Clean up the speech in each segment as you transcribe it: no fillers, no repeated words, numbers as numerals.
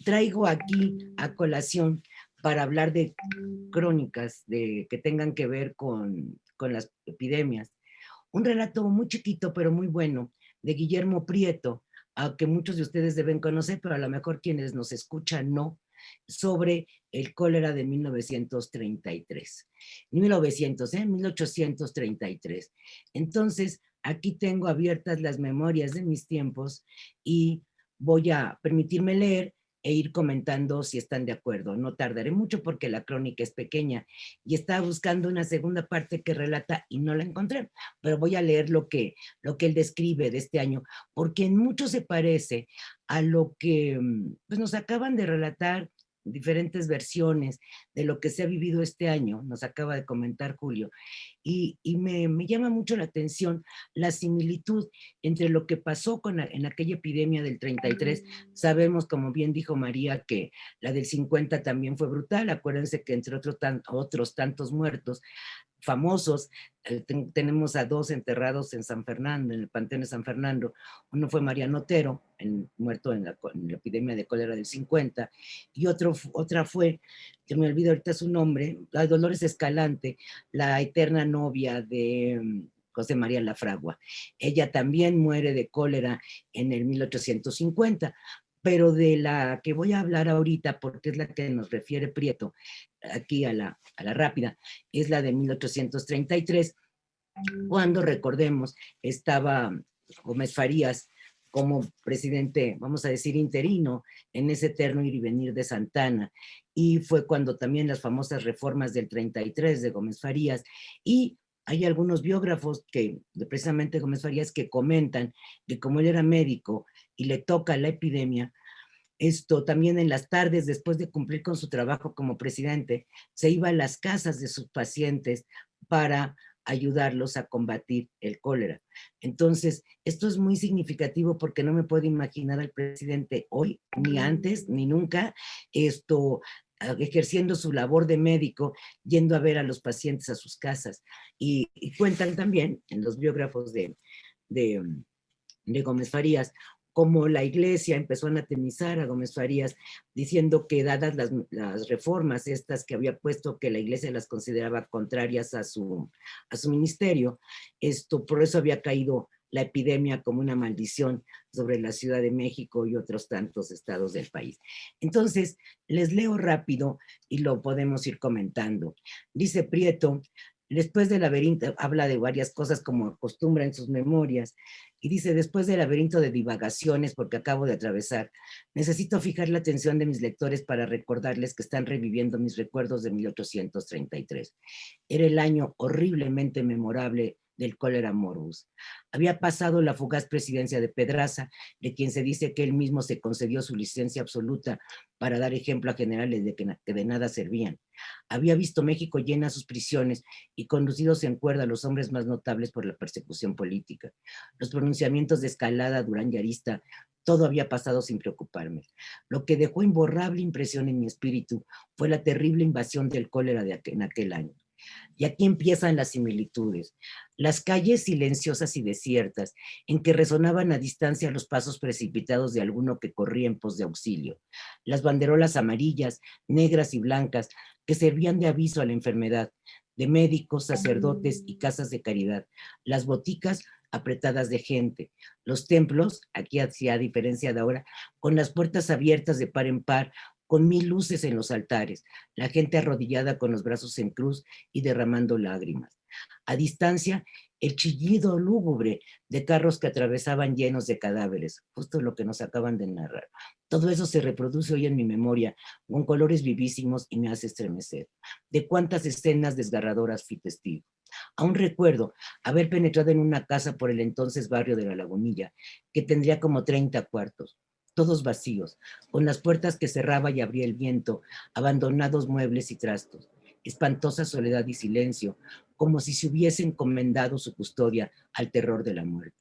traigo aquí a colación para hablar de crónicas que tengan que ver con las epidemias. Un relato muy chiquito, pero muy bueno, de Guillermo Prieto, a que muchos de ustedes deben conocer, pero a lo mejor quienes nos escuchan no, sobre el cólera de 1933. 1833. Entonces, aquí tengo abiertas las memorias de mis tiempos y voy a permitirme leer e ir comentando si están de acuerdo. No tardaré mucho porque la crónica es pequeña y estaba buscando una segunda parte que relata y no la encontré, pero voy a leer lo que él describe de este año, porque en mucho se parece a lo que pues, nos acaban de relatar diferentes versiones de lo que se ha vivido este año, nos acaba de comentar Julio, y me llama mucho la atención la similitud entre lo que pasó en aquella epidemia del 33. Sabemos, como bien dijo María, que la del 50 también fue brutal. Acuérdense que entre otros tantos muertos famosos, tenemos a dos enterrados en San Fernando, en el Panteón de San Fernando. Uno fue Mariano Otero, muerto en la epidemia de cólera del 50, y otra fue, que me olvido ahorita su nombre, la Dolores Escalante, la eterna novia de José María Lafragua. Ella también muere de cólera en el 1850, pero de la que voy a hablar ahorita, porque es la que nos refiere Prieto, aquí a la rápida, es la de 1833, cuando, recordemos, estaba Gómez Farías como presidente, vamos a decir, interino, en ese eterno ir y venir de Santana, y fue cuando también las famosas reformas del 33 de Gómez Farías, y hay algunos biógrafos precisamente Gómez Farías, que comentan que como él era médico y le toca la epidemia, esto también en las tardes, después de cumplir con su trabajo como presidente, se iba a las casas de sus pacientes para ayudarlos a combatir el cólera. Entonces, esto es muy significativo porque no me puedo imaginar al presidente hoy, ni antes, ni nunca, ejerciendo su labor de médico, yendo a ver a los pacientes a sus casas. Y cuentan también en los biógrafos de de Gómez Farías, como la iglesia empezó a anatemizar a Gómez Farías, diciendo que dadas las reformas estas que había puesto, que la iglesia las consideraba contrarias a su ministerio, por eso había caído la epidemia como una maldición sobre la Ciudad de México y otros tantos estados del país. Entonces, les leo rápido y lo podemos ir comentando. Dice Prieto, después del laberinto, habla de varias cosas como acostumbra en sus memorias, y dice, después del laberinto de divagaciones porque acabo de atravesar, necesito fijar la atención de mis lectores para recordarles que están reviviendo mis recuerdos de 1833. Era el año horriblemente memorable del cólera morbus. Había pasado la fugaz presidencia de Pedraza, de quien se dice que él mismo se concedió su licencia absoluta para dar ejemplo a generales que de nada servían. Había visto México llena sus prisiones y conducidos en cuerda a los hombres más notables por la persecución política. Los pronunciamientos de Escalada, Durán y Arista, todo había pasado sin preocuparme. Lo que dejó imborrable impresión en mi espíritu fue la terrible invasión del cólera en aquel año. Y aquí empiezan las similitudes. Las calles silenciosas y desiertas, en que resonaban a distancia los pasos precipitados de alguno que corría en pos de auxilio. Las banderolas amarillas, negras y blancas, que servían de aviso a la enfermedad, de médicos, sacerdotes y casas de caridad. Las boticas apretadas de gente. Los templos, aquí hacía diferencia de ahora, con las puertas abiertas de par en par, con 1000 luces en los altares, la gente arrodillada con los brazos en cruz y derramando lágrimas. A distancia, el chillido lúgubre de carros que atravesaban llenos de cadáveres, justo lo que nos acaban de narrar. Todo eso se reproduce hoy en mi memoria con colores vivísimos y me hace estremecer. De cuántas escenas desgarradoras fui testigo. Aún recuerdo haber penetrado en una casa por el entonces barrio de La Lagunilla, que tendría como 30 cuartos, todos vacíos, con las puertas que cerraba y abría el viento, abandonados muebles y trastos, espantosa soledad y silencio, como si se hubiese encomendado su custodia al terror de la muerte.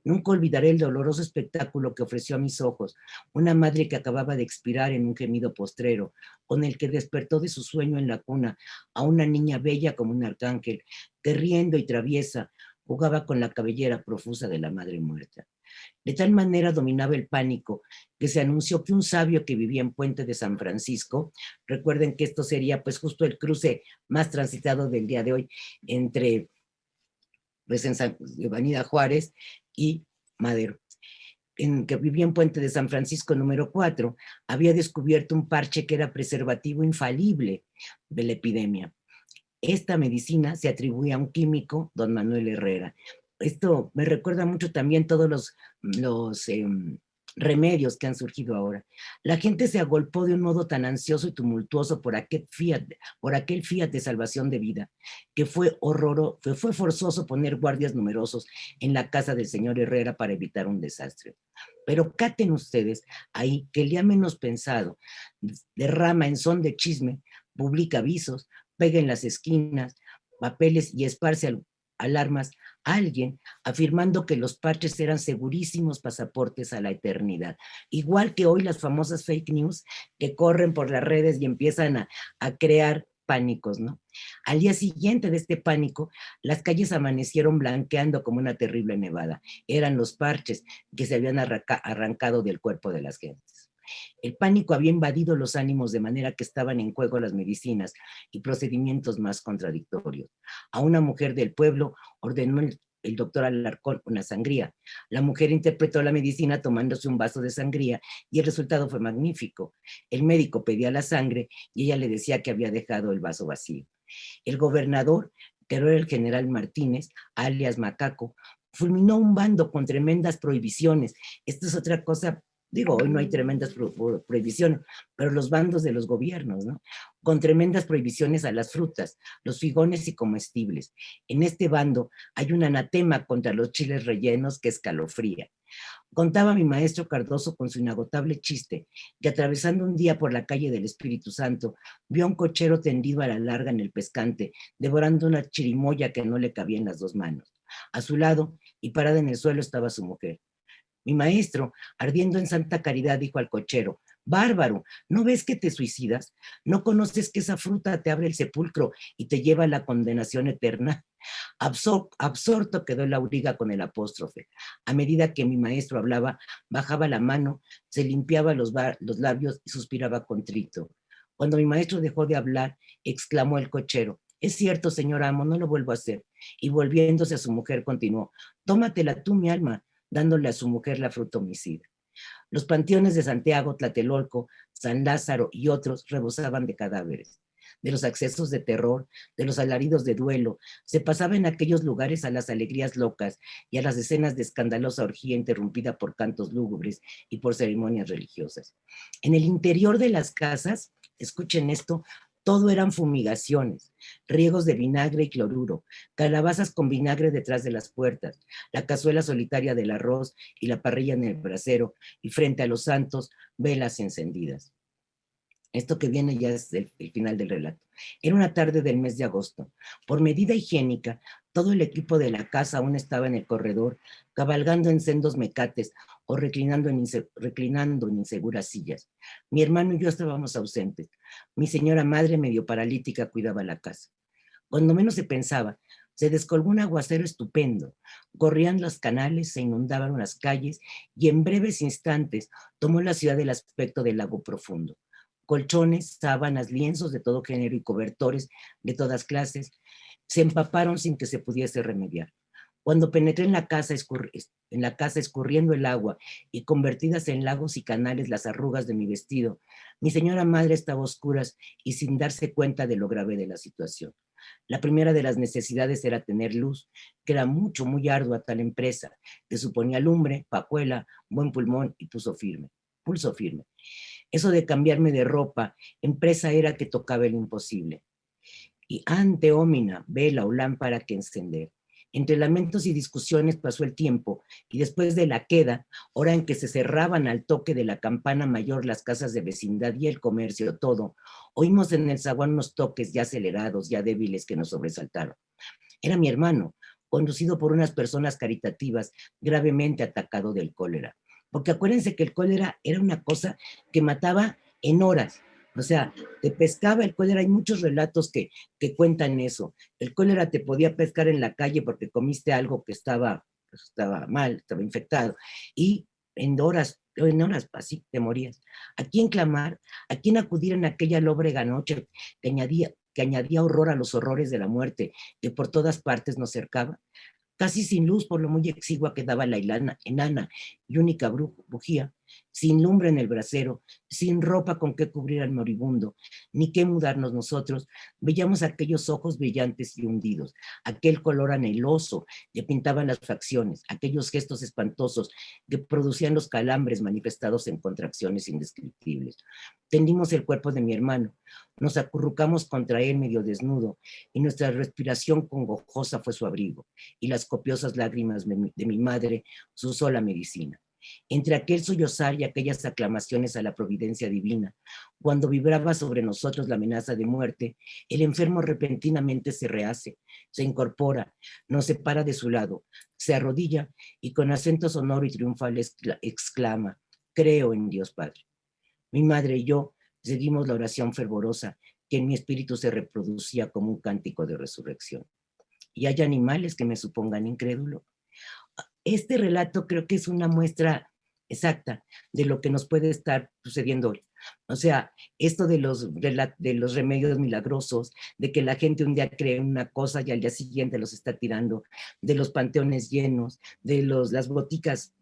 Nunca olvidaré el doloroso espectáculo que ofreció a mis ojos una madre que acababa de expirar en un gemido postrero, con el que despertó de su sueño en la cuna a una niña bella como un arcángel, que riendo y traviesa jugaba con la cabellera profusa de la madre muerta. De tal manera dominaba el pánico que se anunció que un sabio que vivía en Puente de San Francisco, recuerden que esto sería pues justo el cruce más transitado del día de hoy entre pues en Avenida Juárez y Madero, que vivía en Puente de San Francisco número 4, había descubierto un parche que era preservativo infalible de la epidemia. Esta medicina se atribuye a un químico, don Manuel Herrera. Esto me recuerda mucho también todos los remedios que han surgido ahora. La gente se agolpó de un modo tan ansioso y tumultuoso por aquel fiat de salvación de vida, que fue forzoso poner guardias numerosos en la casa del señor Herrera para evitar un desastre. Pero caten ustedes ahí que el día menos pensado derrama en son de chisme, publica avisos, pega en las esquinas papeles y esparce alarmas a alguien afirmando que los parches eran segurísimos pasaportes a la eternidad. Igual que hoy las famosas fake news que corren por las redes y empiezan a crear pánicos, ¿no? Al día siguiente de este pánico, las calles amanecieron blanqueando como una terrible nevada. Eran los parches que se habían arrancado del cuerpo de las gentes. El pánico había invadido los ánimos de manera que estaban en juego las medicinas y procedimientos más contradictorios. A una mujer del pueblo ordenó el doctor Alarcón una sangría. La mujer interpretó la medicina tomándose un vaso de sangría y el resultado fue magnífico. El médico pedía la sangre y ella le decía que había dejado el vaso vacío. El gobernador, que era el general Martínez, alias Macaco, fulminó un bando con tremendas prohibiciones. Esto es otra cosa. Digo, hoy no hay tremendas prohibiciones, pero los bandos de los gobiernos, ¿no? Con tremendas prohibiciones a las frutas, los figones y comestibles. En este bando hay un anatema contra los chiles rellenos que escalofría. Contaba mi maestro Cardoso con su inagotable chiste, que atravesando un día por la calle del Espíritu Santo, vio a un cochero tendido a la larga en el pescante, devorando una chirimoya que no le cabía en las dos manos. A su lado, y parada en el suelo, estaba su mujer. Mi maestro, ardiendo en santa caridad, dijo al cochero: bárbaro, ¿no ves que te suicidas? ¿No conoces que esa fruta te abre el sepulcro y te lleva a la condenación eterna? Absorto quedó el auriga con el apóstrofe. A medida que mi maestro hablaba, bajaba la mano, se limpiaba los labios y suspiraba contrito. Cuando mi maestro dejó de hablar, exclamó el cochero: es cierto, señor amo, no lo vuelvo a hacer. Y volviéndose a su mujer, continuó: tómatela tú, mi alma, dándole a su mujer la fruta homicida. Los panteones de Santiago, Tlatelolco, San Lázaro y otros rebosaban de cadáveres. De los accesos de terror, de los alaridos de duelo, se pasaba en aquellos lugares a las alegrías locas y a las escenas de escandalosa orgía interrumpida por cantos lúgubres y por ceremonias religiosas. En el interior de las casas, escuchen esto, todo eran fumigaciones, riegos de vinagre y cloruro, calabazas con vinagre detrás de las puertas, la cazuela solitaria del arroz y la parrilla en el brasero, y frente a los santos, velas encendidas. Esto que viene ya es el final del relato. Era una tarde del mes de agosto. Por medida higiénica, todo el equipo de la casa aún estaba en el corredor, cabalgando en sendos mecates o reclinando en inseguras sillas. Mi hermano y yo estábamos ausentes. Mi señora madre, medio paralítica, cuidaba la casa. Cuando menos se pensaba, se descolgó un aguacero estupendo. Corrían los canales, se inundaban las calles y en breves instantes tomó la ciudad el aspecto del lago profundo. Colchones, sábanas, lienzos de todo género y cobertores de todas clases se empaparon sin que se pudiese remediar. Cuando penetré en la casa escurriendo el agua y convertidas en lagos y canales las arrugas de mi vestido, mi señora madre estaba a oscuras y sin darse cuenta de lo grave de la situación. La primera de las necesidades era tener luz, que era muy ardua tal empresa, que suponía lumbre, pajuela, buen pulmón y pulso firme. Eso de cambiarme de ropa, empresa era que tocaba el imposible. Y ante ómina, vela o lámpara que encender. Entre lamentos y discusiones pasó el tiempo, y después de la queda, hora en que se cerraban al toque de la campana mayor las casas de vecindad y el comercio, todo, oímos en el zaguán unos toques ya acelerados, ya débiles, que nos sobresaltaron. Era mi hermano, conducido por unas personas caritativas, gravemente atacado del cólera. Porque acuérdense que el cólera era una cosa que mataba en horas. O sea, te pescaba el cólera. Hay muchos relatos que cuentan eso. El cólera te podía pescar en la calle porque comiste algo que estaba pues estaba mal, estaba infectado, y en horas así te morías. ¿A quién clamar? ¿A quién acudir en aquella lóbrega noche que añadía horror a los horrores de la muerte que por todas partes nos cercaba? Casi sin luz por lo muy exigua que daba la enana y única bujía, sin lumbre en el brasero, sin ropa con que cubrir al moribundo, ni qué mudarnos nosotros, veíamos aquellos ojos brillantes y hundidos, aquel color anheloso que pintaban las facciones, aquellos gestos espantosos que producían los calambres manifestados en contracciones indescriptibles. Tendimos el cuerpo de mi hermano, nos acurrucamos contra él medio desnudo, y nuestra respiración congojosa fue su abrigo, y las copiosas lágrimas de mi madre su sola medicina. Entre aquel sollozar y aquellas aclamaciones a la providencia divina, cuando vibraba sobre nosotros la amenaza de muerte, el enfermo repentinamente se rehace, se incorpora, nos separa de su lado, se arrodilla y con acento sonoro y triunfal exclama: creo en Dios Padre. Mi madre y yo seguimos la oración fervorosa que en mi espíritu se reproducía como un cántico de resurrección. ¿Y hay animales que me supongan incrédulo? Este relato creo que es una muestra exacta de lo que nos puede estar sucediendo hoy. O sea, esto de los remedios milagrosos, de que la gente un día cree una cosa y al día siguiente los está tirando, de los panteones llenos, de las boticas,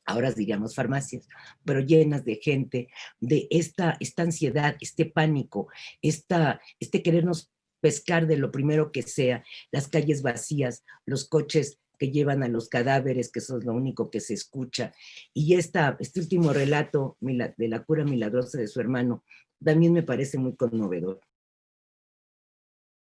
ahora diríamos farmacias, pero llenas de gente, de esta ansiedad, este pánico, este querernos pescar de lo primero que sea, las calles vacías, los coches que llevan a los cadáveres, que eso es lo único que se escucha. Y este último relato de la cura milagrosa de su hermano también me parece muy conmovedor.